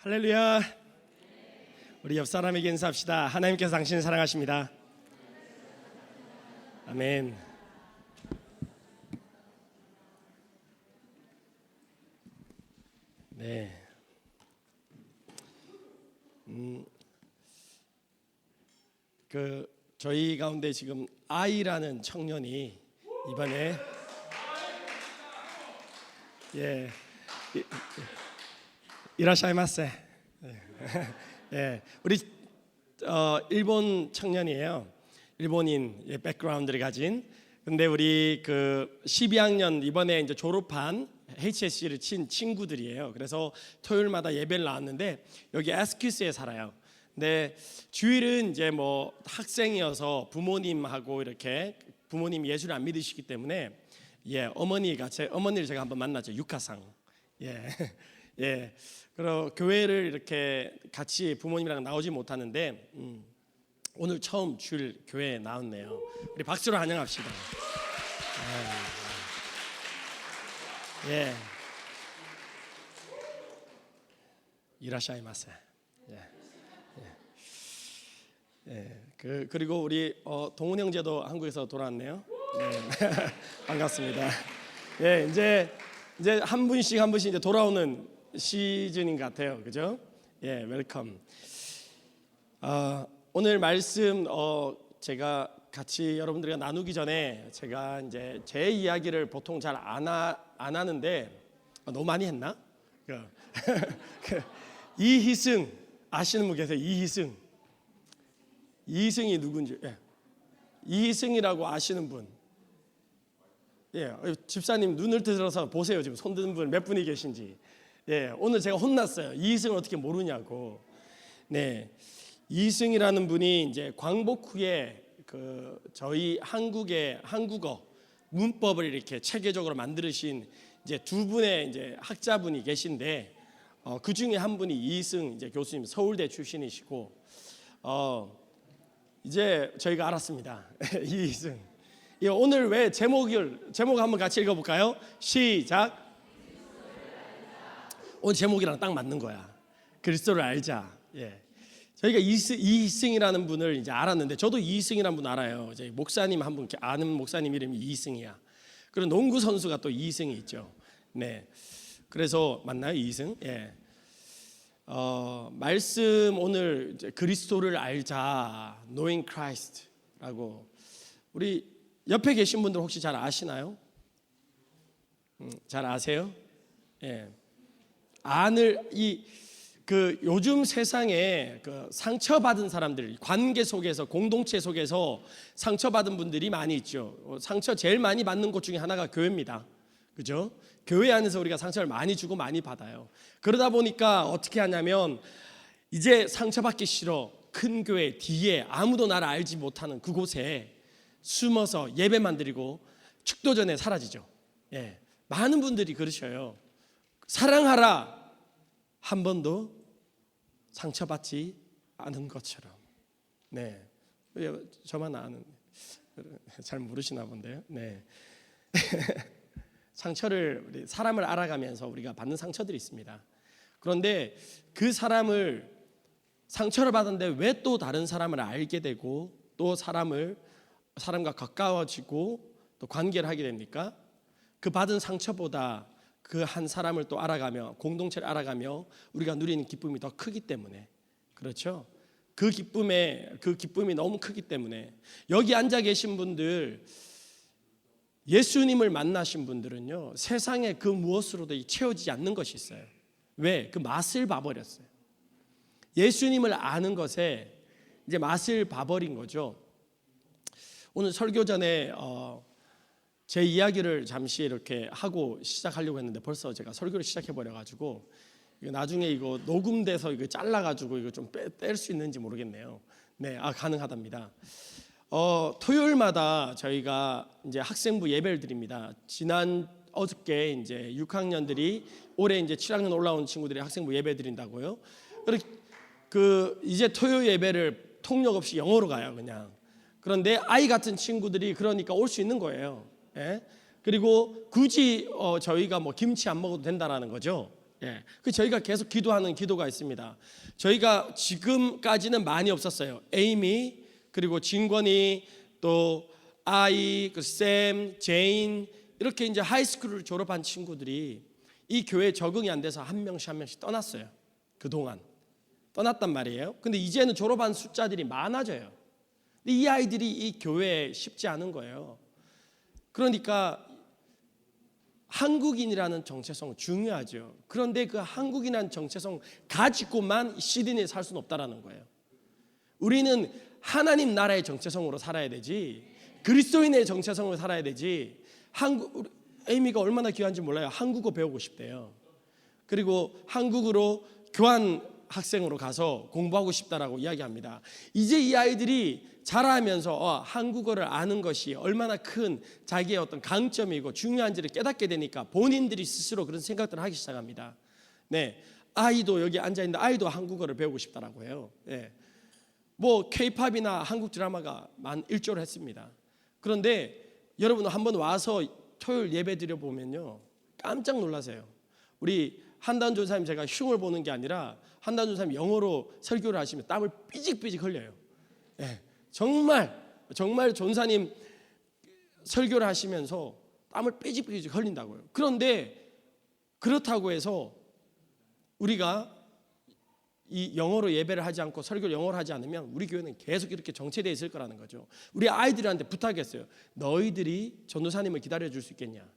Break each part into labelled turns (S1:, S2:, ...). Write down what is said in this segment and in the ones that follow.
S1: 할렐루야. 우리 옆 사람에게 인사합시다. 하나님께서 당신을 사랑하십니다. 아멘. 네. 저희 가운데 지금 아이라는 청년이 이번에 이라샤이마세. 우리 일본 청년이에요. 일본인 백그라운드를 가진. 근데 우리 12학년 이번에 이제 졸업한 HSC를 친 친구들이에요. 그래서 토요일마다 예배를 나왔는데 여기 에스큐스에 살아요. 근데 주일은 이제 뭐 학생이어서 부모님하고 이렇게 부모님 예수를 안 믿으시기 때문에 어머니를 제가 한번 만났죠. 유카상. 그리고 교회를 이렇게 같이 부모님이랑 나오지 못하는데 오늘 처음 주일 교회에 나왔네요. 우리 박수로 환영합시다. 이라샤이마세. 그리고 우리 동훈 형제도 한국에서 돌아왔네요. 반갑습니다. 이제 한 분씩 이제 돌아오는 시즌인 것 같아요. 그죠? 웰컴. 오늘 말씀 제가 같이 여러분들과 나누기 전에 제가 이제 제 이야기를 보통 잘 안 하는데 너무 많이 했나? 이희승 아시는 분 계세요? 이희승이 누군지. 이희승이라고 아시는 분. 집사님 눈을 들어서 보세요. 지금 손 드는 분 몇 분이 계신지. 오늘 제가 혼났어요. 이희승을 어떻게 모르냐고. 이희승이라는 분이 이제 광복 후에 저희 한국의 한국어 문법을 이렇게 체계적으로 만드신 이제 두 분의 이제 학자분이 계신데 그 중에 한 분이 이희승 이제 교수님, 서울대 출신이시고 이제 저희가 알았습니다. 이희승. 오늘 왜 제목 한번 같이 읽어볼까요? 시작. 오늘 제목이랑 딱 맞는 거야. 그리스도를 알자. 저희가 이희승이라는 분을 이제 알았는데, 저도 이희승이라는 분 알아요. 이제 목사님 한 분 아는 목사님 이름이 이희승이야. 그리고 농구 선수가 또 이희승이 있죠. 그래서 맞나요, 이희승? 말씀 오늘 이제 그리스도를 알자, knowing Christ라고. 우리 옆에 계신 분들 혹시 잘 아시나요? 잘 아세요? 요즘 세상에 상처받은 사람들, 관계 속에서, 공동체 속에서 상처받은 분들이 많이 있죠. 상처 제일 많이 받는 곳 중에 하나가 교회입니다. 그죠? 교회 안에서 우리가 상처를 많이 주고 많이 받아요. 그러다 보니까 어떻게 하냐면, 이제 상처받기 싫어, 큰 교회 뒤에 아무도 나를 알지 못하는 그곳에 숨어서 예배만 드리고 축도 전에 사라지죠. 많은 분들이 그러셔요. 사랑하라, 한 번도 상처받지 않은 것처럼. 저만 아는, 잘 모르시나 본데요. 상처를, 우리 사람을 알아가면서 우리가 받는 상처들이 있습니다. 그런데 그 상처를 받았는데 왜 또 다른 사람을 알게 되고 또 사람과 가까워지고 또 관계를 하게 됩니까? 그 받은 상처보다 그 한 사람을 또 알아가며, 공동체를 알아가며 우리가 누리는 기쁨이 더 크기 때문에. 그렇죠? 그 기쁨이 너무 크기 때문에. 여기 앉아 계신 분들, 예수님을 만나신 분들은요, 세상에 그 무엇으로도 채워지지 않는 것이 있어요. 왜? 그 맛을 봐버렸어요. 예수님을 아는 것에 이제 맛을 봐버린 거죠. 오늘 설교 전에 제 이야기를 잠시 이렇게 하고 시작하려고 했는데 벌써 제가 설교를 시작해버려가지고 나중에 이거 녹음돼서 이거 잘라가지고 이거 좀 뺄 수 있는지 모르겠네요. 가능하답니다. 토요일마다 저희가 이제 학생부 예배를 드립니다. 어저께 이제 6학년들이 올해 이제 7학년 올라온 친구들이 학생부 예배 드린다고요. 이제 토요일 예배를 통역 없이 영어로 가요, 그냥. 그런데 아이 같은 친구들이 그러니까 올 수 있는 거예요. 그리고 굳이 저희가 뭐 김치 안 먹어도 된다라는 거죠. 예, 그 저희가 계속 기도하는 기도가 있습니다. 저희가 지금까지는 많이 없었어요. 에이미, 그리고 진권이, 또 아이, 그 샘, 제인, 이렇게 이제 하이스쿨을 졸업한 친구들이 이 교회에 적응이 안 돼서 한 명씩 떠났어요. 그동안 떠났단 말이에요. 근데 이제는 졸업한 숫자들이 많아져요. 근데 이 아이들이 이 교회에 쉽지 않은 거예요. 그러니까 한국인이라는 정체성 중요하죠. 그런데 그 한국인이라는 정체성 가지고만 시드니에 살 수는 없다라는 거예요. 우리는 하나님 나라의 정체성으로 살아야 되지, 그리스도인의 정체성으로 살아야 되지. 에이미가 얼마나 귀한지 몰라요. 한국어 배우고 싶대요. 그리고 한국으로 교환 학생으로 가서 공부하고 싶다라고 이야기합니다. 이제 이 아이들이 자라면서 한국어를 아는 것이 얼마나 큰 자기의 어떤 강점이고 중요한지를 깨닫게 되니까 본인들이 스스로 그런 생각들을 하기 시작합니다. 네, 아이도 여기 앉아 있는데 아이도 한국어를 배우고 싶다라고 해요. 네. 뭐 K-팝이나 한국 드라마가 일조를 했습니다. 그런데 여러분 한번 와서 토요일 예배 드려 보면요, 깜짝 놀라세요. 우리 한다운 전사님, 제가 흉을 보는 게 아니라 한다운 전사님 영어로 설교를 하시면 땀을 삐직삐직 흘려요. 네. 정말 전사님 설교를 하시면서 땀을 삐직삐직 흘린다고요. 그런데 그렇다고 해서 우리가 이 영어로 예배를 하지 않고 설교를 영어로 하지 않으면 우리 교회는 계속 이렇게 정체되어 있을 거라는 거죠. 우리 아이들한테 부탁했어요. 너희들이 전도사님을 기다려줄 수 있겠냐.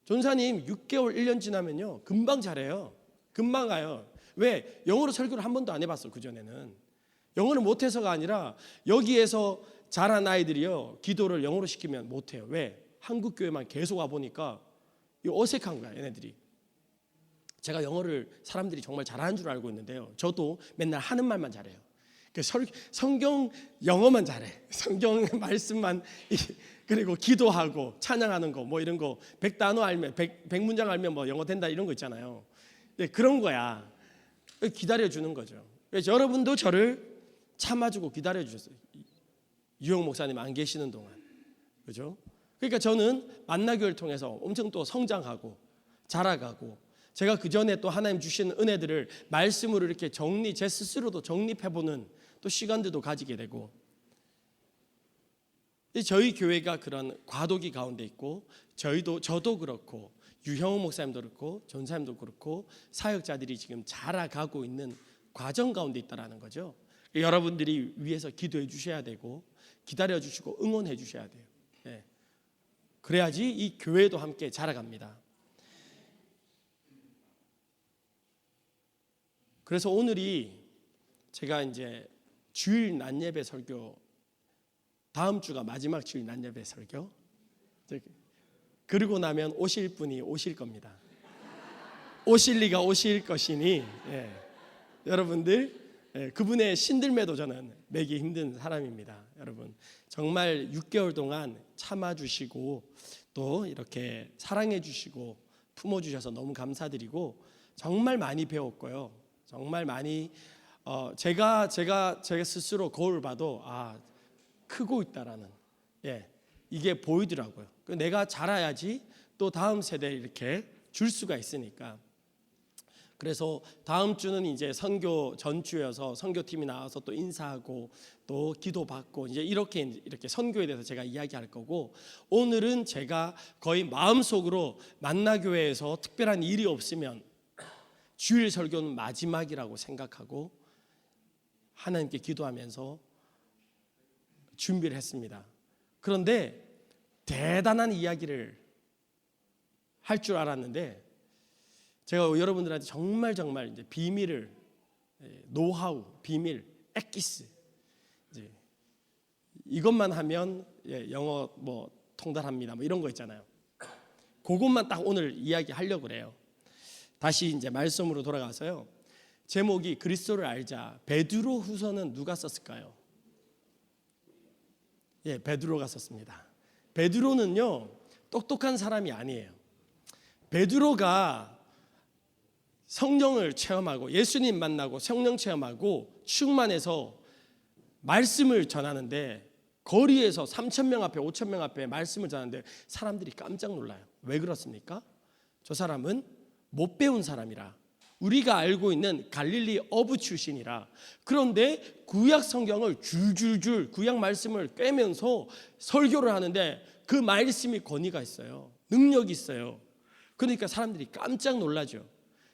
S1: 전도사님 6개월 1년 지나면요 금방 잘해요. 금방 가요. 왜? 영어로 설교를 한 번도 안 해봤어. 그전에는 영어를 못해서가 아니라 여기에서 자란 아이들이요 기도를 영어로 시키면 못해요. 왜? 한국 교회만 계속 와보니까 어색한 거야 얘네들이. 제가 영어를 사람들이 정말 잘하는 줄 알고 있는데요, 저도 맨날 하는 말만 잘해요. 성경 영어만 잘해. 성경 말씀만, 그리고 기도하고 찬양하는 거 뭐 이런 거 100단어 알면 100문장 알면 뭐 영어 된다 이런 거 있잖아요. 그런 거야. 기다려주는 거죠. 그래서 여러분도 저를 참아주고 기다려주셨어요. 유영 목사님 안 계시는 동안. 그죠? 그러니까 저는 만나교회를 통해서 엄청 또 성장하고 자라가고, 제가 그 전에 또 하나님 주시는 은혜들을 말씀으로 이렇게 제 스스로도 정립해보는 또 시간들도 가지게 되고, 저희 교회가 그런 과도기 가운데 있고, 저도 그렇고 유형우 목사님도 그렇고 전사님도 그렇고 사역자들이 지금 자라가고 있는 과정 가운데 있다라는 거죠. 여러분들이 위해서 기도해 주셔야 되고 기다려 주시고 응원해 주셔야 돼요. 네. 그래야지 이 교회도 함께 자라갑니다. 그래서 오늘이 제가 이제 주일 낮예배 설교, 다음 주가 마지막 주일 낮예배 설교, 그러고 나면 오실 분이 오실 겁니다. 오실 리가 오실 것이니 여러분들 그분의 신들매도 저는 매기 힘든 사람입니다. 여러분 정말 6개월 동안 참아주시고 또 이렇게 사랑해주시고 품어주셔서 너무 감사드리고, 정말 많이 배웠고요. 정말 많이 제가 스스로 거울 봐도 크고 있다라는 이게 보이더라고요. 내가 자라야지 또 다음 세대에 이렇게 줄 수가 있으니까. 그래서 다음 주는 이제 선교 전주여서 선교팀이 나와서 또 인사하고 또 기도받고 이제 이렇게 선교에 대해서 제가 이야기할 거고, 오늘은 제가 거의 마음속으로 만나교회에서 특별한 일이 없으면 주일 설교는 마지막이라고 생각하고 하나님께 기도하면서 준비를 했습니다. 그런데 대단한 이야기를 할 줄 알았는데 제가 여러분들한테 정말 이제 비밀을, 노하우, 비밀, 엑기스, 이제 이것만 하면 영어 뭐 통달합니다 뭐 이런 거 있잖아요. 그것만 딱 오늘 이야기하려고 그래요. 다시 이제 말씀으로 돌아가서요. 제목이 그리스도를 알자. 베드로 후서는 누가 썼을까요? 베드로가 썼습니다. 베드로는요 똑똑한 사람이 아니에요. 베드로가 성령을 체험하고 예수님 만나고 성령 체험하고 충만해서 말씀을 전하는데, 거리에서 3,000명 앞에 5,000명 앞에 말씀을 전하는데 사람들이 깜짝 놀라요. 왜 그렇습니까? 저 사람은 못 배운 사람이라, 우리가 알고 있는 갈릴리 어부 출신이라. 그런데 구약 성경을 줄줄줄 구약 말씀을 꿰면서 설교를 하는데 그 말씀이 권위가 있어요. 능력이 있어요. 그러니까 사람들이 깜짝 놀라죠.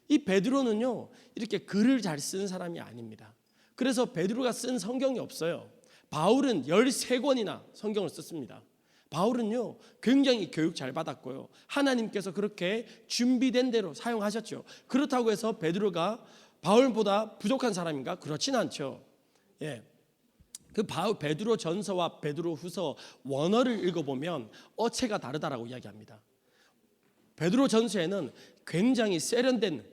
S1: 이 베드로는요, 이렇게 글을 잘 쓰는 사람이 아닙니다. 그래서 베드로가 쓴 성경이 없어요. 바울은 13권이나 성경을 썼습니다. 바울은요, 굉장히 교육 잘 받았고요, 하나님께서 그렇게 준비된 대로 사용하셨죠. 그렇다고 해서 베드로가 바울보다 부족한 사람인가? 그렇진 않죠. 예. 그 베드로 전서와 베드로 후서 원어를 읽어보면 어체가 다르다라고 이야기합니다. 베드로 전서에는 굉장히 세련된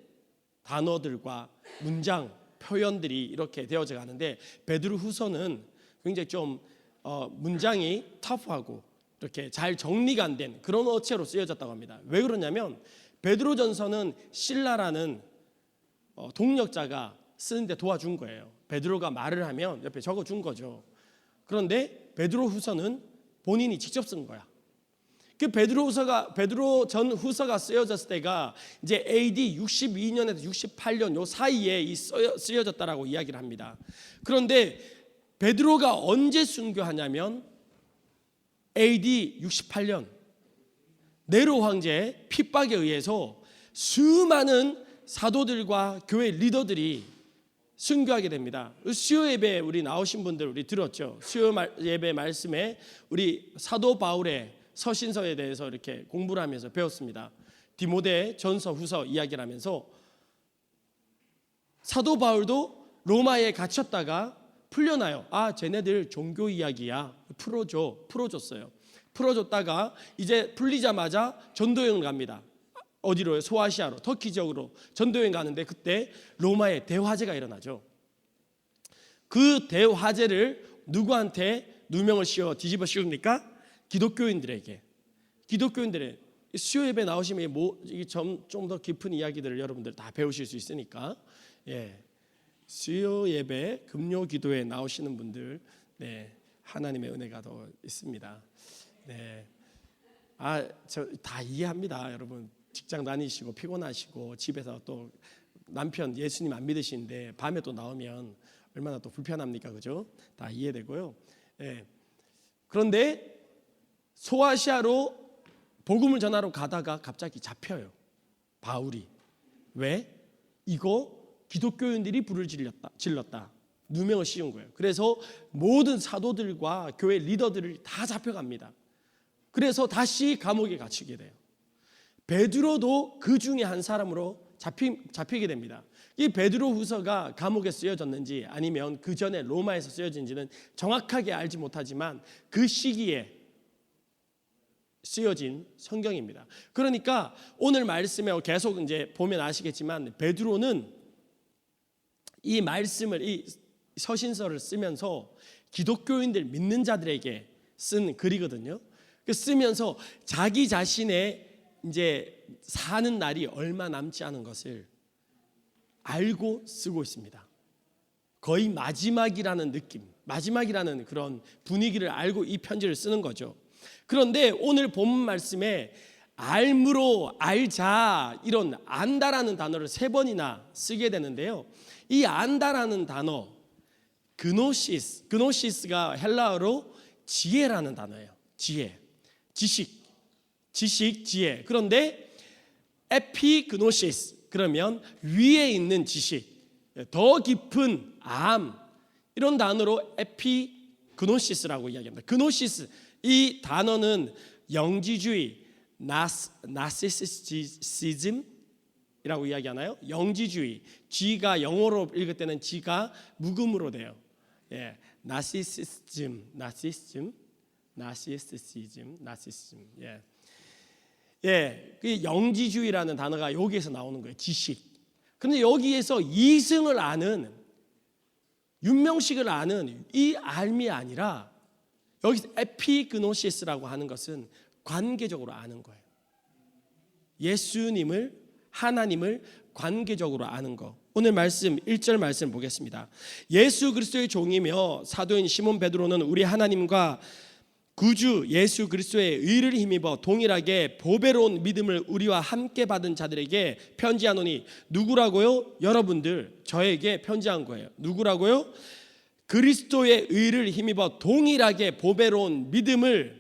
S1: 단어들과 문장, 표현들이 이렇게 되어져 가는데, 베드로 후서는 굉장히 좀 문장이 터프하고 이렇게 잘 정리가 안 된 그런 어체로 쓰여졌다고 합니다. 왜 그러냐면 베드로 전서는 실라라는 동력자가 쓰는데 도와준 거예요. 베드로가 말을 하면 옆에 적어준 거죠. 그런데 베드로 후서는 본인이 직접 쓴 거야. 그 베드로 전 후서가 쓰여졌을 때가 이제 AD 62년에서 68년 요 사이에 쓰여졌다라고 이야기를 합니다. 그런데 베드로가 언제 순교하냐면 AD 68년 네로 황제의 핍박에 의해서 수많은 사도들과 교회 리더들이 순교하게 됩니다. 수요 예배 우리 나오신 분들 우리 들었죠. 수요 예배 말씀에 우리 사도 바울의 서신서에 대해서 이렇게 공부를 하면서 배웠습니다. 디모데 전서 후서 이야기를 하면서 사도 바울도 로마에 갇혔다가 풀려나요. 아, 쟤네들 종교 이야기야. 풀어줬어요. 풀어줬다가 이제 풀리자마자 전도여행을 갑니다. 어디로요? 소아시아로, 터키 지역으로 전도여행 가는데 그때 로마에 대화재가 일어나죠. 그 대화재를 누구한테 누명을 씌워 뒤집어 씌웁니까? 기독교인들에게. 기독교인들의 수요 예배 나오시면 좀 더 깊은 이야기들을 여러분들 다 배우실 수 있으니까, 예. 수요 예배 금요 기도에 나오시는 분들, 네, 하나님의 은혜가 더 있습니다. 네, 저 다 이해합니다. 여러분 직장 다니시고 피곤하시고 집에서 또 남편 예수님 안 믿으시는데 밤에 또 나오면 얼마나 또 불편합니까, 그죠? 다 이해되고요. 네. 그런데 소아시아로 복음을 전하러 가다가 갑자기 잡혀요, 바울이. 왜? 이거 기독교인들이 불을 질렀다. 누명을 씌운 거예요. 그래서 모든 사도들과 교회 리더들을 다 잡혀갑니다. 그래서 다시 감옥에 갇히게 돼요. 베드로도 그 중에 한 사람으로 잡히게 됩니다. 이 베드로 후서가 감옥에 쓰여졌는지 아니면 그 전에 로마에서 쓰여진지는 정확하게 알지 못하지만 그 시기에 쓰여진 성경입니다. 그러니까 오늘 말씀에 계속 이제 보면 아시겠지만 베드로는 이 말씀을, 이 서신서를 쓰면서 기독교인들 믿는 자들에게 쓴 글이거든요. 쓰면서 자기 자신의 이제 사는 날이 얼마 남지 않은 것을 알고 쓰고 있습니다. 거의 마지막이라는 느낌, 마지막이라는 그런 분위기를 알고 이 편지를 쓰는 거죠. 그런데 오늘 본문 말씀에 알므로 알자, 이런 안다라는 단어를 3번이나 쓰게 되는데요. 이 안다라는 단어, 그노시스가 헬라어로 지혜라는 단어예요. 지혜, 지식, 지혜. 그런데 에피그노시스, 그러면 위에 있는 지식, 더 깊은 암, 이런 단어로 에피그노시스라고 이야기합니다. 그노시스, 이 단어는 영지주의, 나시시즘이라고 이야기하나요? 영지주의. G가 영어로 읽을 때는 G가 묵음으로 돼요. 예, 나시시즘. 예, 예, 그 영지주의라는 단어가 여기에서 나오는 거예요. 지식. 그런데 여기에서 이승을 아는, 윤명식을 아는 이 알미 아니라 여기서 에피그노시스라고 하는 것은 관계적으로 아는 거예요. 예수님을, 하나님을 관계적으로 아는 거. 오늘 말씀 1절 말씀 보겠습니다. 예수 그리스도의 종이며 사도인 시몬 베드로는 우리 하나님과 구주 예수 그리스도의 의를 힘입어 동일하게 보배로운 믿음을 우리와 함께 받은 자들에게 편지하노니. 누구라고요? 여러분들, 저에게 편지한 거예요. 누구라고요? 그리스도의 의를 힘입어 동일하게 보배로운 믿음을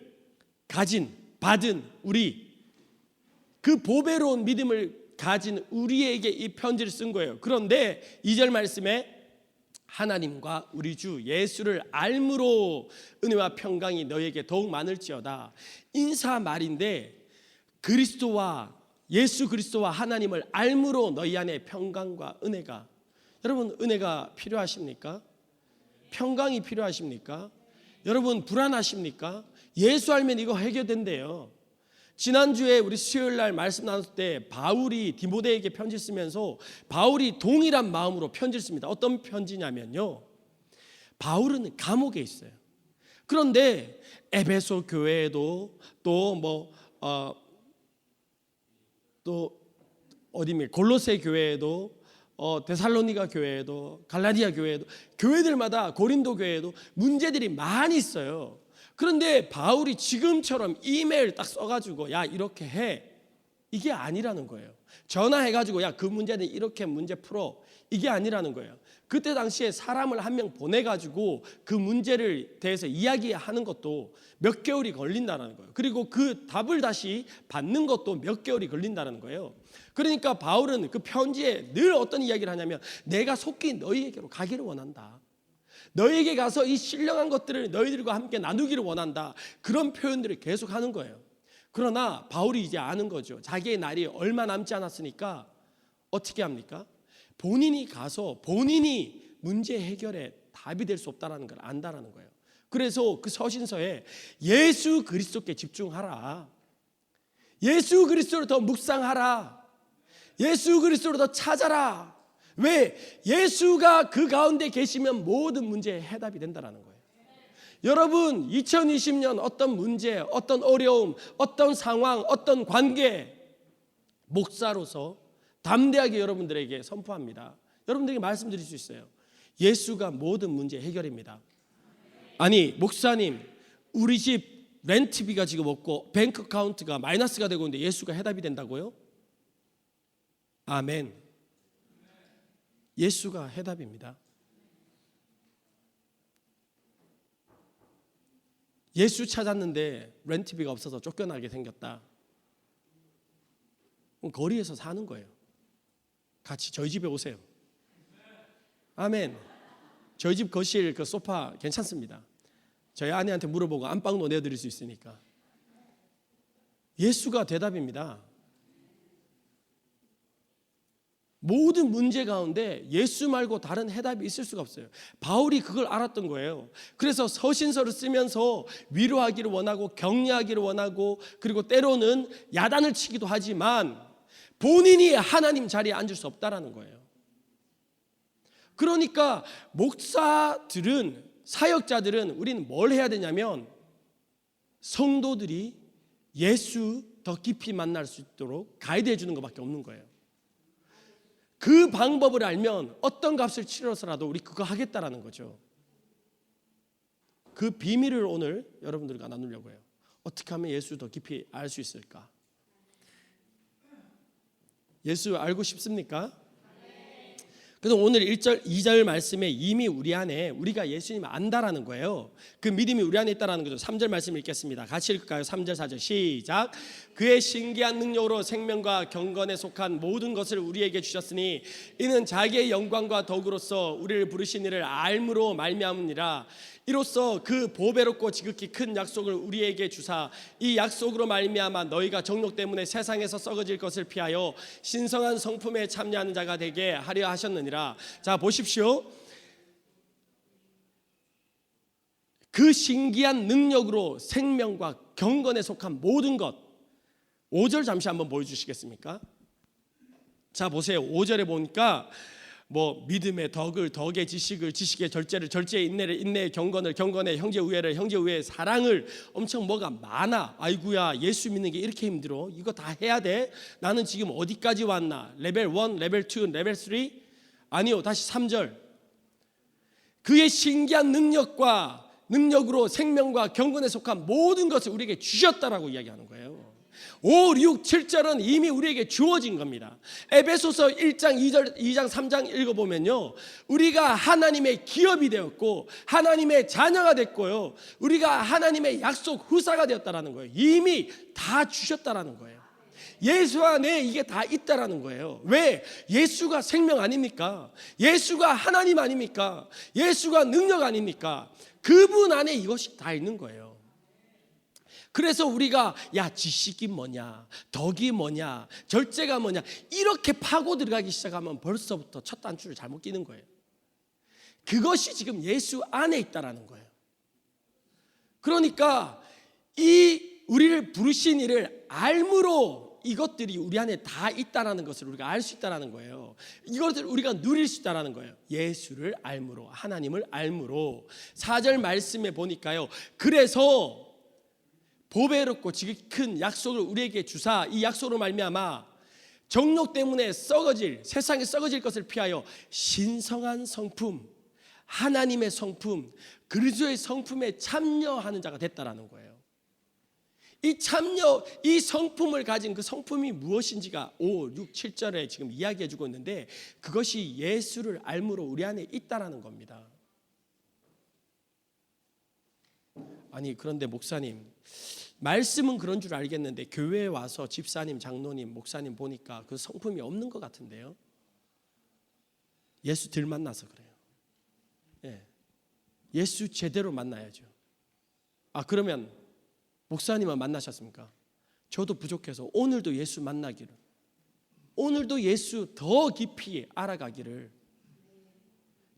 S1: 받은 우리, 그 보배로운 믿음을 가진 우리에게 이 편지를 쓴 거예요. 그런데 2절 말씀에 하나님과 우리 주 예수를 알므로 은혜와 평강이 너에게 더욱 많을지어다. 인사 말인데 예수 그리스도와 하나님을 알므로 너희 안에 평강과 은혜가. 여러분, 은혜가 필요하십니까? 평강이 필요하십니까? 여러분, 불안하십니까? 예수 알면 이거 해결된대요. 지난주에 우리 수요일 날 말씀 나눴을 때 바울이 디모데에게 편지 쓰면서 바울이 동일한 마음으로 편지를 씁니다. 어떤 편지냐면요, 바울은 감옥에 있어요. 그런데 에베소 교회에도 또 골로새 교회에도 데살로니가 교회에도 갈라디아 교회에도 교회들마다 고린도 교회에도 문제들이 많이 있어요. 그런데 바울이 지금처럼 이메일 딱 써가지고 야 이렇게 해, 이게 아니라는 거예요. 전화해가지고 야 그 문제는 이렇게 문제 풀어, 이게 아니라는 거예요. 그때 당시에 사람을 한 명 보내가지고 그 문제를 대해서 이야기하는 것도 몇 개월이 걸린다는 거예요. 그리고 그 답을 다시 받는 것도 몇 개월이 걸린다는 거예요. 그러니까 바울은 그 편지에 늘 어떤 이야기를 하냐면 내가 속히 너희에게로 가기를 원한다. 너희에게 가서 이 신령한 것들을 너희들과 함께 나누기를 원한다. 그런 표현들을 계속 하는 거예요. 그러나 바울이 이제 아는 거죠. 자기의 날이 얼마 남지 않았으니까 어떻게 합니까? 본인이 가서 본인이 문제 해결에 답이 될 수 없다는 걸 안다라는 거예요. 그래서 그 서신서에 예수 그리스도께 집중하라, 예수 그리스도를 더 묵상하라, 예수 그리스도를 더 찾아라. 왜? 예수가 그 가운데 계시면 모든 문제의 해답이 된다는 거예요. 여러분, 2020년 어떤 문제, 어떤 어려움, 어떤 상황, 어떤 관계, 목사로서 담대하게 여러분들에게 선포합니다. 여러분들에게 말씀드릴 수 있어요. 예수가 모든 문제 해결입니다. 아니, 목사님, 우리 집 렌트비가 지금 없고 뱅크 카운트가 마이너스가 되고 있는데 예수가 해답이 된다고요? 아멘. 예수가 해답입니다. 예수 찾았는데 렌트비가 없어서 쫓겨나게 생겼다. 거리에서 사는 거예요. 같이 저희 집에 오세요. 아멘. 저희 집 거실 그 소파 괜찮습니다. 저희 아내한테 물어보고 안방도 내드릴 수 있으니까. 예수가 대답입니다. 모든 문제 가운데 예수 말고 다른 해답이 있을 수가 없어요. 바울이 그걸 알았던 거예요. 그래서 서신서를 쓰면서 위로하기를 원하고 격려하기를 원하고, 그리고 때로는 야단을 치기도 하지만 본인이 하나님 자리에 앉을 수 없다라는 거예요. 그러니까 목사들은, 사역자들은 우리는 뭘 해야 되냐면 성도들이 예수 더 깊이 만날 수 있도록 가이드해 주는 것밖에 없는 거예요. 그 방법을 알면 어떤 값을 치러서라도 우리 그거 하겠다라는 거죠. 그 비밀을 오늘 여러분들과 나누려고 해요. 어떻게 하면 예수 더 깊이 알 수 있을까? 예수 알고 싶습니까? 그래서 오늘 1절, 2절 말씀에 이미 우리 안에 우리가 예수님을 안다라는 거예요. 그 믿음이 우리 안에 있다라는 거죠. 3절 말씀 읽겠습니다. 같이 읽을까요? 3절, 4절 시작. 그의 신기한 능력으로 생명과 경건에 속한 모든 것을 우리에게 주셨으니 이는 자기의 영광과 덕으로서 우리를 부르신 이를 알므로 말미암으니라. 이로써 그 보배롭고 지극히 큰 약속을 우리에게 주사 이 약속으로 말미암아 너희가 정욕 때문에 세상에서 썩어질 것을 피하여 신성한 성품에 참여하는 자가 되게 하려 하셨느니라. 자, 보십시오. 그 신기한 능력으로 생명과 경건에 속한 모든 것. 5절 잠시 한번 보여주시겠습니까? 자, 보세요. 5절에 보니까 믿음의 덕을, 덕의 지식을, 지식의 절제를, 절제의 인내를, 인내의 경건을, 경건의 형제 우애를, 형제 우애의 사랑을. 엄청 뭐가 많아. 아이고야, 예수 믿는 게 이렇게 힘들어? 이거 다 해야 돼? 나는 지금 어디까지 왔나? 레벨 1, 레벨 2, 레벨 3? 아니요, 다시 3절. 그의 신기한 능력과 능력으로 생명과 경건에 속한 모든 것을 우리에게 주셨다라고 이야기하는 거예요. 5, 6, 7절은 이미 우리에게 주어진 겁니다. 에베소서 1장 2장 3장 읽어보면요, 우리가 하나님의 기업이 되었고 하나님의 자녀가 됐고요, 우리가 하나님의 약속 후사가 되었다라는 거예요. 이미 다 주셨다라는 거예요. 예수 안에 이게 다 있다라는 거예요. 왜? 예수가 생명 아닙니까? 예수가 하나님 아닙니까? 예수가 능력 아닙니까? 그분 안에 이것이 다 있는 거예요. 그래서 우리가 지식이 뭐냐, 덕이 뭐냐, 절제가 뭐냐, 이렇게 파고 들어가기 시작하면 벌써부터 첫 단추를 잘못 끼는 거예요. 그것이 지금 예수 안에 있다라는 거예요. 그러니까 이 우리를 부르신 이를 알므로 이것들이 우리 안에 다 있다라는 것을 우리가 알 수 있다라는 거예요. 이것을 우리가 누릴 수 있다라는 거예요. 예수를 알므로, 하나님을 알므로. 4절 말씀에 보니까요, 그래서 보배롭고 지극히 큰 약속을 우리에게 주사, 이 약속으로 말미암아 정욕 때문에 세상에 썩어질 것을 피하여 신성한 성품, 하나님의 성품, 그리스도의 성품에 참여하는 자가 됐다라는 거예요. 이 성품을 가진 그 성품이 무엇인지가 5, 6, 7절에 지금 이야기해 주고 있는데, 그것이 예수를 알므로 우리 안에 있다라는 겁니다. 아니, 그런데 목사님, 말씀은 그런 줄 알겠는데 교회에 와서 집사님, 장로님, 목사님 보니까 그 성품이 없는 것 같은데요. 예수 덜 만나서 그래요. 예수 제대로 만나야죠. 그러면 목사님은 만나셨습니까? 저도 부족해서 오늘도 예수 만나기를, 오늘도 예수 더 깊이 알아가기를,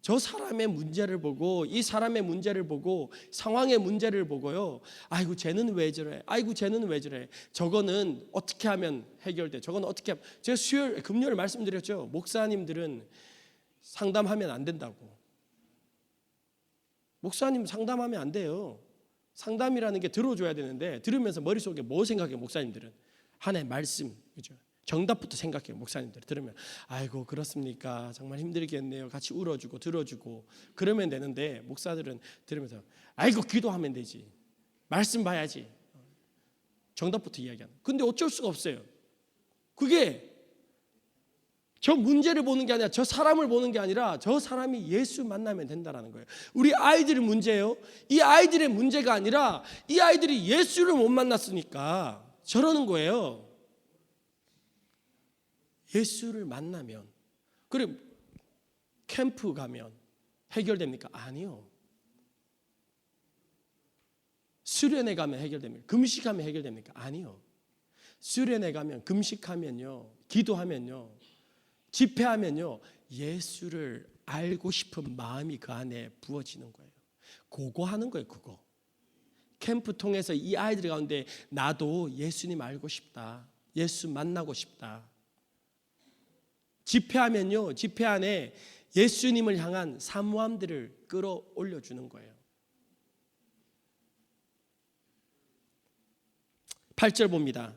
S1: 저 사람의 문제를 보고, 이 사람의 문제를 보고, 상황의 문제를 보고요, 아이고 쟤는 왜 저래, 아이고 쟤는 왜 저래, 저거는 어떻게 하면 해결돼, 저건 어떻게 하면. 제가 금요일 말씀드렸죠. 목사님들은 상담하면 안 된다고. 목사님 상담하면 안 돼요. 상담이라는 게 들어줘야 되는데, 들으면서 머릿속에 뭐 생각해요? 목사님들은 하나의 말씀, 그죠? 정답부터 생각해요. 목사님들 들으면 아이고 그렇습니까, 정말 힘들겠네요, 같이 울어주고 들어주고 그러면 되는데, 목사들은 들으면서 아이고 기도하면 되지, 말씀 봐야지, 정답부터 이야기하는. 근데 어쩔 수가 없어요. 그게 저 문제를 보는 게 아니라, 저 사람을 보는 게 아니라, 저 사람이 예수 만나면 된다라는 거예요. 우리 아이들의 문제예요. 이 아이들의 문제가 아니라 이 아이들이 예수를 못 만났으니까 저러는 거예요. 예수를 만나면, 그럼 캠프 가면 해결됩니까? 아니요. 수련회 가면 해결됩니까? 금식하면 해결됩니까? 아니요. 수련회 가면, 금식하면요, 기도하면요, 집회하면요, 예수를 알고 싶은 마음이 그 안에 부어지는 거예요. 그거 하는 거예요. 그거. 캠프 통해서 이 아이들 가운데 나도 예수님 알고 싶다, 예수 만나고 싶다. 집회하면요, 집회 안에 예수님을 향한 사모함들을 끌어올려 주는 거예요. 8절 봅니다.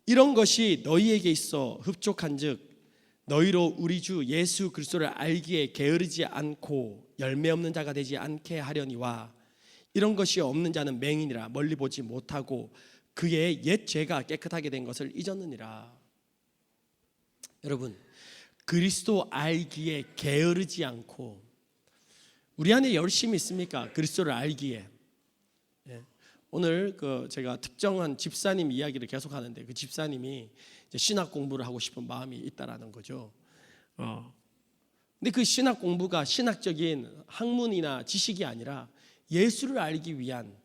S1: 이런 것이 너희에게 있어 흡족한즉 너희로 우리 주 예수 그리스도를 알기에 게으르지 않고 열매 없는 자가 되지 않게 하려니와, 이런 것이 없는 자는 맹인이라 멀리 보지 못하고 그의 옛 죄가 깨끗하게 된 것을 잊었느니라. 여러분, 그리스도 알기에 게으르지 않고, 우리 안에 열심이 있습니까? 그리스도를 알기에. 오늘 제가 특정한 집사님 이야기를 계속 하는데, 그 집사님이 이제 신학 공부를 하고 싶은 마음이 있다라는 거죠. 근데 그 신학 공부가 신학적인 학문이나 지식이 아니라 예수를 알기 위한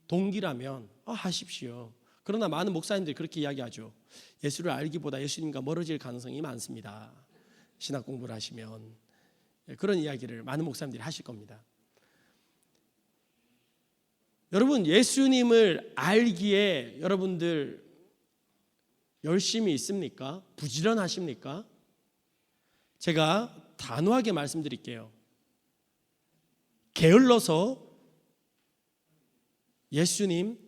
S1: 동기라면 하십시오. 그러나 많은 목사님들이 그렇게 이야기하죠. 예수를 알기보다 예수님과 멀어질 가능성이 많습니다. 신학 공부를 하시면. 그런 이야기를 많은 목사님들이 하실 겁니다. 여러분, 예수님을 알기에 여러분들 열심히 있습니까? 부지런하십니까? 제가 단호하게 말씀드릴게요. 게을러서 예수님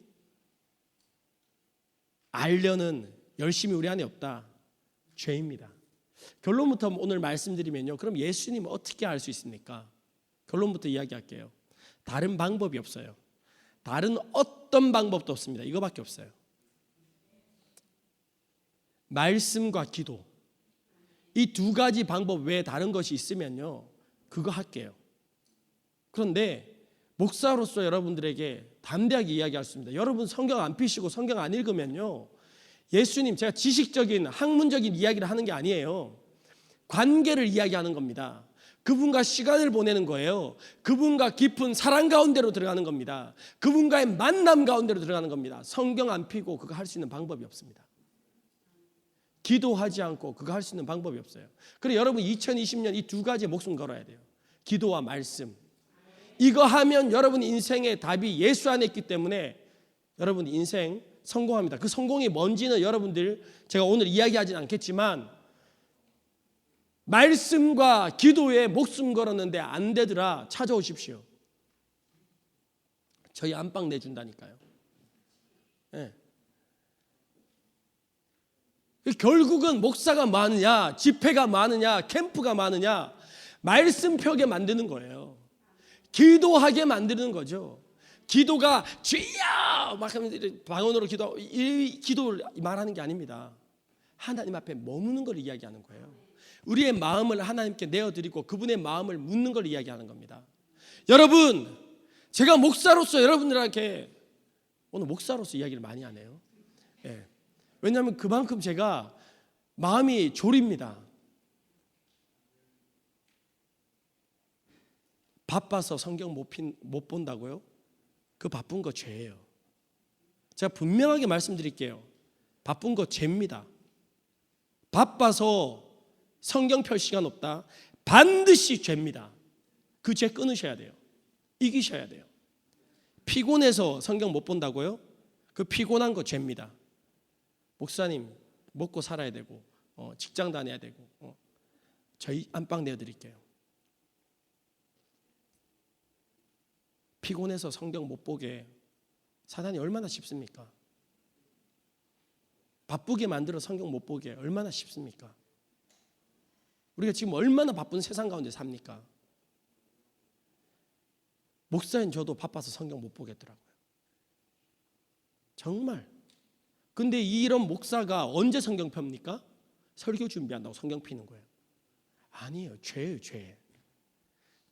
S1: 알려는 열심히 우리 안에 없다, 죄입니다. 결론부터 오늘 말씀드리면요, 그럼 예수님 어떻게 알 수 있습니까? 결론부터 이야기할게요. 다른 방법이 없어요. 다른 어떤 방법도 없습니다. 이거밖에 없어요. 말씀과 기도, 이 두 가지 방법 외에 다른 것이 있으면요, 그거 할게요. 그런데 목사로서 여러분들에게 담대하게 이야기할 수 있습니다. 여러분 성경 안 피시고 성경 안 읽으면요, 예수님, 제가 지식적인 학문적인 이야기를 하는 게 아니에요. 관계를 이야기하는 겁니다. 그분과 시간을 보내는 거예요. 그분과 깊은 사랑 가운데로 들어가는 겁니다. 그분과의 만남 가운데로 들어가는 겁니다. 성경 안 피고 그거 할 수 있는 방법이 없습니다. 기도하지 않고 그거 할 수 있는 방법이 없어요. 그래서 여러분 2020년 이 두 가지에 목숨 걸어야 돼요. 기도와 말씀. 이거 하면 여러분 인생의 답이 예수 안에 있기 때문에 여러분 인생 성공합니다. 그 성공이 뭔지는 여러분들 제가 오늘 이야기하지는 않겠지만, 말씀과 기도에 목숨 걸었는데 안 되더라, 찾아오십시오. 저희 안방 내준다니까요. 네. 결국은 목사가 많으냐, 집회가 많으냐, 캠프가 많으냐, 말씀 펴게 만드는 거예요. 기도하게 만드는 거죠. 기도가 주여 막 하면 방언으로 이 기도를 말하는 게 아닙니다. 하나님 앞에 머무는 걸 이야기하는 거예요. 우리의 마음을 하나님께 내어드리고 그분의 마음을 묻는 걸 이야기하는 겁니다. 여러분, 제가 목사로서 여러분들에게 오늘 목사로서 이야기를 많이 하네요. 예. 왜냐하면 그만큼 제가 마음이 졸입니다. 바빠서 성경 못 본다고요? 그 바쁜 거 죄예요. 제가 분명하게 말씀드릴게요. 바쁜 거 죄입니다. 바빠서 성경 펼 시간 없다, 반드시 죄입니다. 그 죄 끊으셔야 돼요. 이기셔야 돼요. 피곤해서 성경 못 본다고요? 그 피곤한 거 죄입니다. 목사님, 먹고 살아야 되고 직장 다녀야 되고 저희 안방 내어드릴게요. 피곤해서 성경 못 보게 사단이 얼마나 쉽습니까? 바쁘게 만들어 성경 못 보게 얼마나 쉽습니까? 우리가 지금 얼마나 바쁜 세상 가운데 삽니까? 목사인 저도 바빠서 성경 못 보겠더라고요. 정말. 근데 이런 목사가 언제 성경 펴입니까? 설교 준비한다고 성경 피는 거예요. 아니에요. 죄예요, 죄.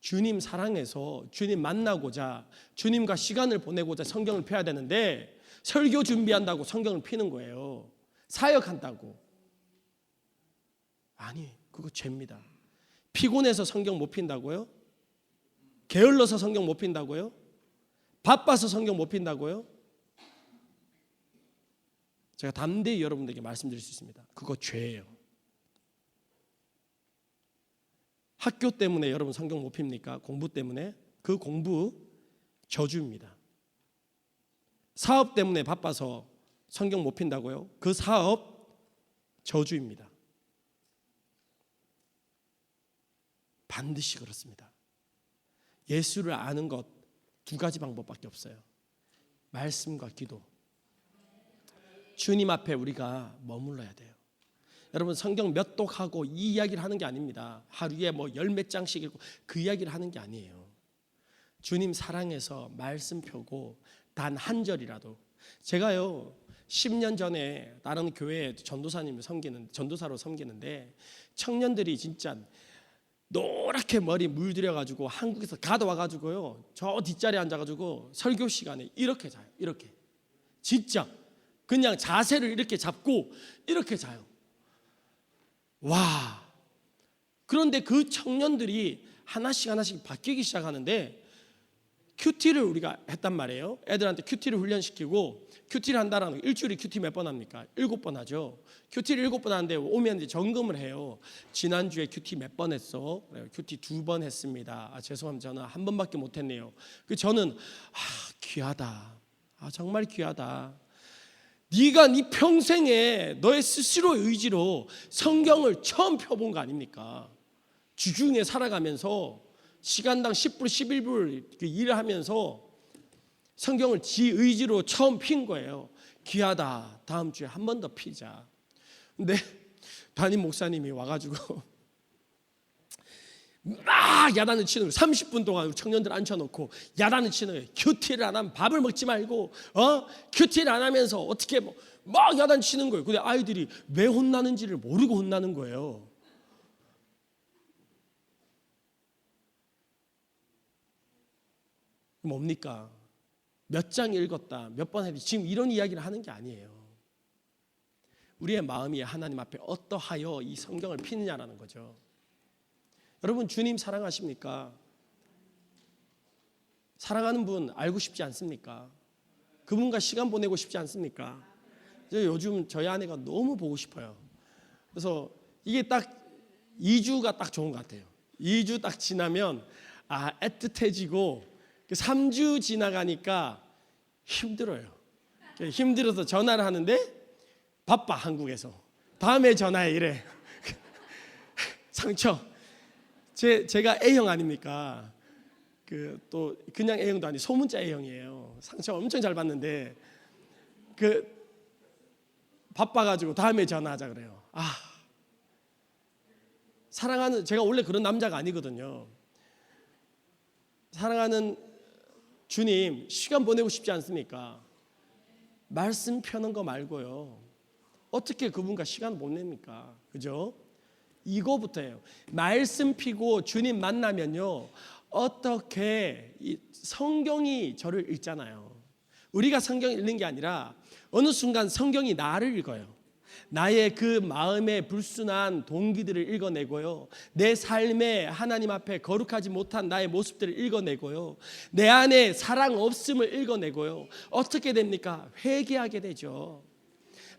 S1: 주님 사랑해서 주님 만나고자 주님과 시간을 보내고자 성경을 펴야 되는데 설교 준비한다고 성경을 피는 거예요. 사역한다고. 아니, 그거 죄입니다. 피곤해서 성경 못 핀다고요? 게을러서 성경 못 핀다고요? 바빠서 성경 못 핀다고요? 제가 담대히 여러분들에게 말씀드릴 수 있습니다. 그거 죄예요. 학교 때문에 여러분 성경 못 핍니까? 공부 때문에? 그 공부 저주입니다. 사업 때문에 바빠서 성경 못 핀다고요? 그 사업 저주입니다. 반드시 그렇습니다. 예수를 아는 것 두 가지 방법밖에 없어요. 말씀과 기도. 주님 앞에 우리가 머물러야 돼요. 여러분 성경 몇 독하고 이 이야기를 하는 게 아닙니다. 하루에 뭐 열 몇 장씩 읽고 그 이야기를 하는 게 아니에요. 주님 사랑해서 말씀 펴고 단 한 절이라도. 제가요 10년 전에 다른 교회에 전도사로 섬기는데 청년들이 진짜 노랗게 머리 물들여가지고 한국에서 가다 와가지고요 저 뒷자리에 앉아가지고 설교 시간에 이렇게 자요. 이렇게 진짜 그냥 자세를 이렇게 잡고 이렇게 자요. 와. 그런데 그 청년들이 하나씩 바뀌기 시작하는데 큐티를 우리가 했단 말이에요. 애들한테 큐티를 훈련시키고 큐티를 한다라는 거, 일주일에 큐티 몇 번 합니까? 7번 하죠. 큐티를 7번 하는데 오면 이제 점검을 해요. 지난주에 큐티 몇 번 했어? 그래요. 큐티 2번 했습니다. 아, 죄송합니다. 저는 한 번밖에 못 했네요. 그 저는 귀하다. 정말 귀하다. 네가 네 평생에 너의 스스로의 의지로 성경을 처음 펴본 거 아닙니까? 주중에 살아가면서 시간당 10불, 11불 일을 하면서 성경을 지 의지로 처음 핀 거예요. 귀하다. 다음 주에 한 번 더 피자. 근데 담임 목사님이 와가지고 막 막 야단을 치는 거예요. 30분 동안 청년들 앉혀놓고 야단을 치는 거예요. 큐티를 안 하면 밥을 먹지 말고 큐티를 안 하면서 어떻게 막 야단 치는 거예요. 근데 아이들이 왜 혼나는지를 모르고 혼나는 거예요. 뭡니까? 몇 장 읽었다, 몇 번 했다, 지금 이런 이야기를 하는 게 아니에요. 우리의 마음이 하나님 앞에 어떠하여 이 성경을 피느냐라는 거죠. 여러분, 주님 사랑하십니까? 사랑하는 분 알고 싶지 않습니까? 그분과 시간 보내고 싶지 않습니까? 요즘 저희 아내가 너무 보고 싶어요. 그래서 이게 딱 2주가 딱 좋은 것 같아요. 2주 딱 지나면 애틋해지고 3주 지나가니까 힘들어요. 힘들어서 전화를 하는데 바빠, 한국에서. 다음에 전화해 이래. 상처. 제가 A형 아닙니까? 또 그냥 A형도 아니 소문자 A형이에요. 상처 엄청 잘 받는데 바빠가지고 다음에 전화하자 그래요. 사랑하는, 제가 원래 그런 남자가 아니거든요. 사랑하는 주님 시간 보내고 싶지 않습니까? 말씀 펴는 거 말고요. 어떻게 그분과 시간 보냅니까? 그죠? 이거부터예요. 말씀 피고 주님 만나면요, 어떻게 성경이 저를 읽잖아요. 우리가 성경 읽는 게 아니라 어느 순간 성경이 나를 읽어요. 나의 그 마음의 불순한 동기들을 읽어내고요, 내 삶에 하나님 앞에 거룩하지 못한 나의 모습들을 읽어내고요, 내 안에 사랑 없음을 읽어내고요. 어떻게 됩니까? 회개하게 되죠.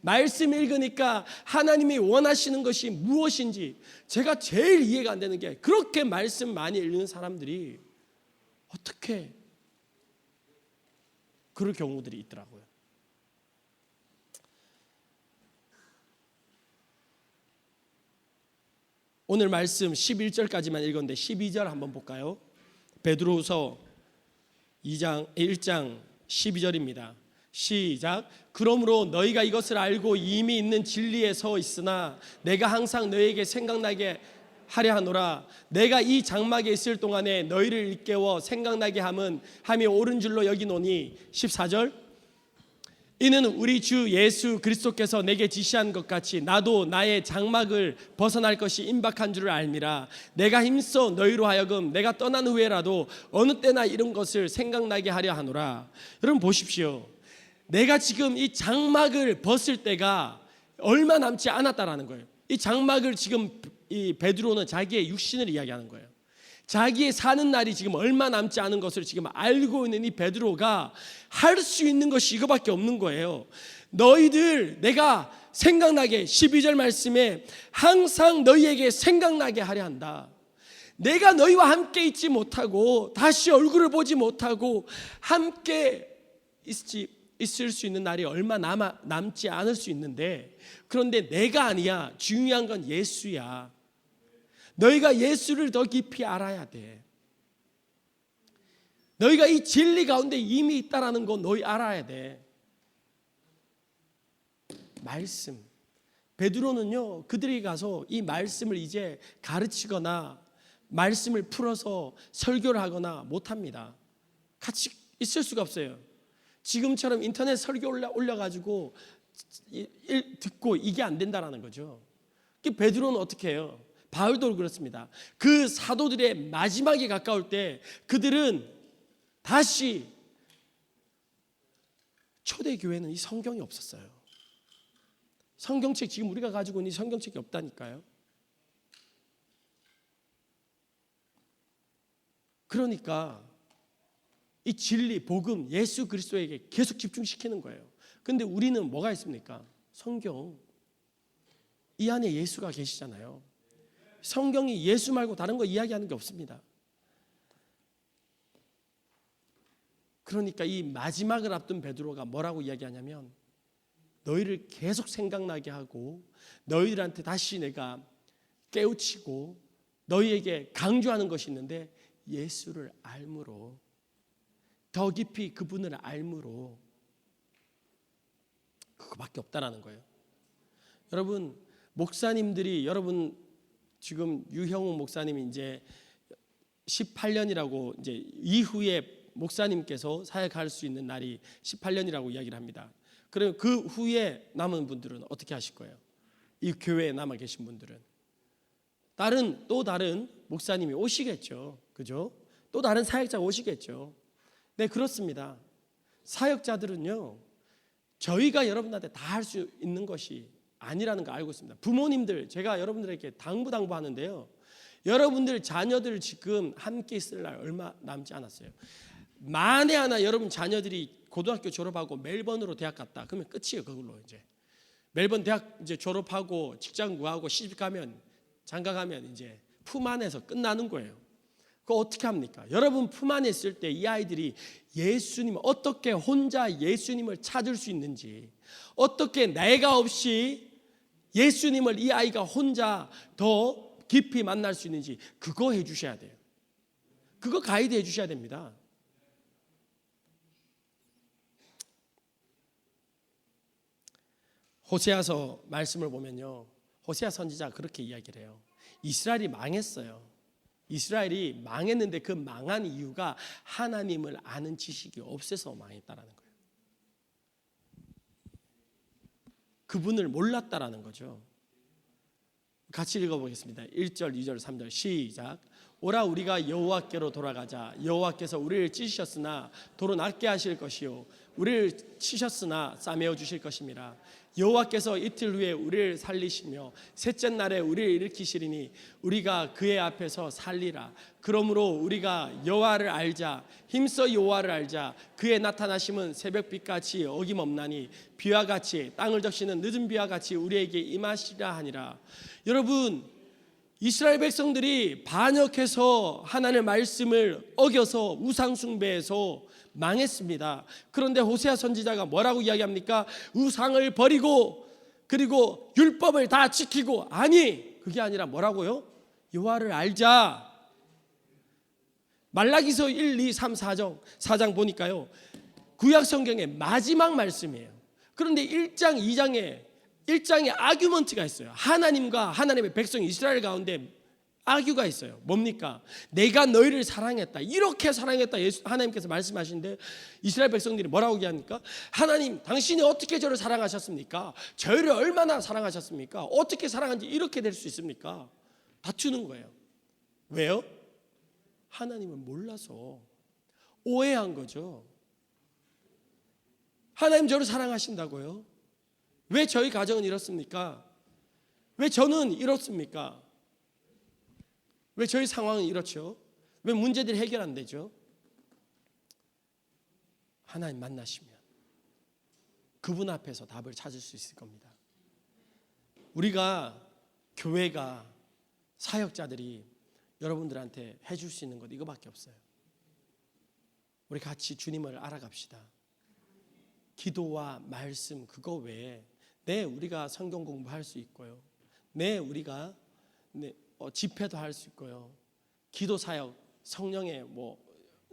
S1: 말씀 읽으니까 하나님이 원하시는 것이 무엇인지 제가 제일 이해가 안 되는 게, 그렇게 말씀 많이 읽는 사람들이 어떻게 그럴 경우들이 있더라고요. 오늘 말씀 11절까지만 읽었는데 12절 한번 볼까요? 베드로후서 1장 12절입니다. 시작. 그러므로 너희가 이것을 알고 이미 있는 진리에 서 있으나 내가 항상 너희에게 생각나게 하려 하노라. 내가 이 장막에 있을 동안에 너희를 일깨워 생각나게 함이 옳은 줄로 여기노니. 14절. 이는 우리 주 예수 그리스도께서 내게 지시한 것 같이 나도 나의 장막을 벗어날 것이 임박한 줄을 알미라. 내가 힘써 너희로 하여금 내가 떠난 후에라도 어느 때나 이런 것을 생각나게 하려 하노라. 여러분 보십시오. 내가 지금 이 장막을 벗을 때가 얼마 남지 않았다라는 거예요. 이 장막을 지금 이 베드로는 자기의 육신을 이야기하는 거예요. 자기의 사는 날이 지금 얼마 남지 않은 것을 지금 알고 있는 이 베드로가 할 수 있는 것이 이거밖에 없는 거예요. 너희들 내가 생각나게, 12절 말씀에 항상 너희에게 생각나게 하려 한다. 내가 너희와 함께 있지 못하고 다시 얼굴을 보지 못하고 함께 있을 수 있는 날이 얼마 남지 않을 수 있는데, 그런데 내가 아니야. 중요한 건 예수야. 너희가 예수를 더 깊이 알아야 돼. 너희가 이 진리 가운데 이미 있다라는 거 너희 알아야 돼. 말씀. 베드로는요, 그들이 가서 이 말씀을 이제 가르치거나 말씀을 풀어서 설교를 하거나 못합니다. 같이 있을 수가 없어요. 지금처럼 인터넷 설교 올려가지고 듣고 이게 안 된다라는 거죠. 베드로는 어떻게 해요? 바울도 그렇습니다. 그 사도들의 마지막에 가까울 때 그들은 다시, 초대교회는 이 성경이 없었어요. 성경책, 지금 우리가 가지고 있는 성경책이 없다니까요. 그러니까 이 진리, 복음, 예수 그리스도에게 계속 집중시키는 거예요. 근데 우리는 뭐가 있습니까? 성경. 이 안에 예수가 계시잖아요. 성경이 예수 말고 다른 거 이야기하는 게 없습니다. 그러니까 이 마지막을 앞둔 베드로가 뭐라고 이야기하냐면, 너희를 계속 생각나게 하고 너희들한테 다시 내가 깨우치고 너희에게 강조하는 것이 있는데, 예수를 알므로, 더 깊이 그분을 알므로, 그거밖에 없다라는 거예요. 여러분, 목사님들이, 여러분 지금 유형욱 목사님이 이제 18년이라고 이제 이후에 목사님께서 사역할 수 있는 날이 18년이라고 이야기를 합니다. 그럼 그 후에 남은 분들은 어떻게 하실 거예요? 이 교회에 남아 계신 분들은 또 다른 목사님이 오시겠죠. 그죠? 또 다른 사역자가 오시겠죠. 네, 그렇습니다. 사역자들은요, 저희가 여러분한테 다 할 수 있는 것이 아니라는 거 알고 있습니다. 부모님들, 제가 여러분들에게 당부하는데요, 여러분들 자녀들 지금 함께 있을 날 얼마 남지 않았어요. 만에 하나 여러분 자녀들이 고등학교 졸업하고 멜번으로 대학 갔다, 그러면 끝이에요. 그걸로 이제 멜번 대학 이제 졸업하고 직장 구하고 시집 가면 장가 가면 이제 품 안에서 끝나는 거예요. 그거 어떻게 합니까? 여러분 품 안에 있을 때 이 아이들이 예수님 어떻게 혼자 예수님을 찾을 수 있는지, 어떻게 내가 없이 예수님을 이 아이가 혼자 더 깊이 만날 수 있는지 그거 해주셔야 돼요. 그거 가이드 해주셔야 됩니다. 호세아서 말씀을 보면요, 호세아 선지자가 그렇게 이야기를 해요. 이스라엘이 망했어요. 이스라엘이 망했는데 그 망한 이유가 하나님을 아는 지식이 없어서 망했다라는 거예요. 그분을 몰랐다라는 거죠. 같이 읽어보겠습니다. 1절, 2절, 3절 시작. 오라 우리가 여호와께로 돌아가자. 여호와께서 우리를 찢으셨으나 도로 낫게 하실 것이요 우리를 치셨으나 싸매어 주실 것임이라. 여호와께서 이틀 후에 우리를 살리시며 셋째 날에 우리를 일으키시리니 우리가 그의 앞에서 살리라. 그러므로 우리가 여호와를 알자. 힘써 여호와를 알자. 그의 나타나심은 새벽빛같이 어김없나니 비와 같이 땅을 적시는 늦은 비와 같이 우리에게 임하시라 하니라. 여러분, 이스라엘 백성들이 반역해서 하나님의 말씀을 어겨서 우상 숭배해서 망했습니다. 그런데 호세아 선지자가 뭐라고 이야기합니까? 우상을 버리고 그리고 율법을 다 지키고, 아니 그게 아니라 뭐라고요? 여호와를 알자. 말라기서 1, 2, 3, 4장 보니까요, 구약 성경의 마지막 말씀이에요. 그런데 1장, 2장에 아규먼트가 있어요. 하나님과 하나님의 백성 이스라엘 가운데 아규가 있어요. 뭡니까? 내가 너희를 사랑했다. 이렇게 사랑했다. 하나님께서 말씀하시는데 이스라엘 백성들이 뭐라고 얘기합니까? 하나님, 당신이 어떻게 저를 사랑하셨습니까? 저희를 얼마나 사랑하셨습니까? 어떻게 사랑한지 이렇게 될 수 있습니까? 다투는 거예요. 왜요? 하나님을 몰라서 오해한 거죠. 하나님 저를 사랑하신다고요? 왜 저희 가정은 이렇습니까? 왜 저는 이렇습니까? 왜 저희 상황은 이렇죠? 왜 문제들이 해결 안 되죠? 하나님 만나시면 그분 앞에서 답을 찾을 수 있을 겁니다. 우리가, 교회가, 사역자들이 여러분들한테 해줄 수 있는 것 이거밖에 없어요. 우리 같이 주님을 알아갑시다. 기도와 말씀 그거 외에 우리가 성경 공부할 수 있고요. 우리가 집회도 할 수 있고요. 기도 사역, 성령의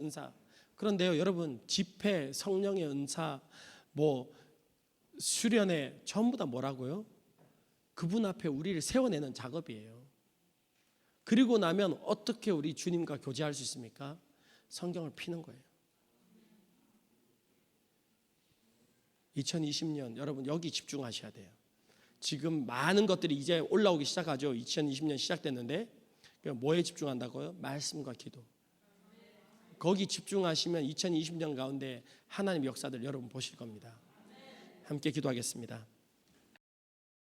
S1: 은사. 그런데요, 여러분, 집회, 성령의 은사, 수련회 전부 다 뭐라고요? 그분 앞에 우리를 세워내는 작업이에요. 그리고 나면 어떻게 우리 주님과 교제할 수 있습니까? 성경을 피는 거예요. 2020년 여러분 여기 집중하셔야 돼요. 지금 많은 것들이 이제 올라오기 시작하죠. 2020년 시작됐는데 뭐에 집중한다고요? 말씀과 기도. 거기 집중하시면 2020년 가운데 하나님의 역사들 여러분 보실 겁니다. 함께 기도하겠습니다.